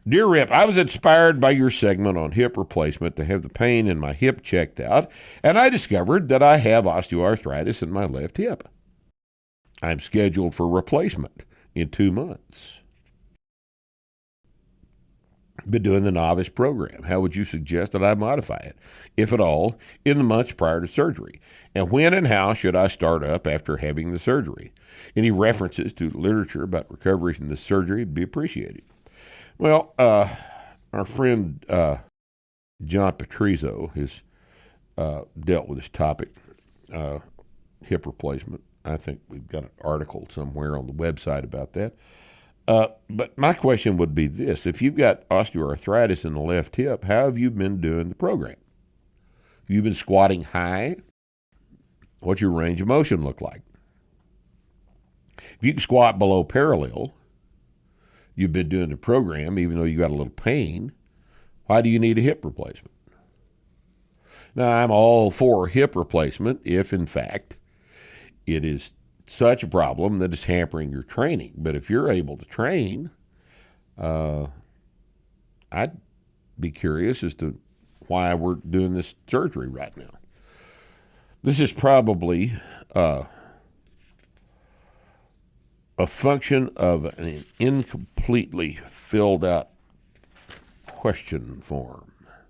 Dear Rip, I was inspired by your segment on hip replacement to have the pain in my hip checked out, and I discovered that I have osteoarthritis in my left hip. I'm scheduled for replacement in 2 months. Been doing the novice program. How would you suggest that I modify it, if at all, in the months prior to surgery? And when and how should I start up after having the surgery? Any references to literature about recovery from this surgery would be appreciated. Well, our friend John Patrizio has dealt with this topic, hip replacement. I think we've got an article somewhere on the website about that. But my question would be this. If you've got osteoarthritis in the left hip, how have you been doing the program? Have you been squatting high? What's your range of motion look like? If you can squat below parallel, you've been doing the program even though you got a little pain, why do you need a hip replacement? Now, I'm all for hip replacement if, in fact, it is such a problem that it's hampering your training. But if you're able to train, I'd be curious as to why we're doing this surgery right now. This is probably a function of an incompletely filled out question form.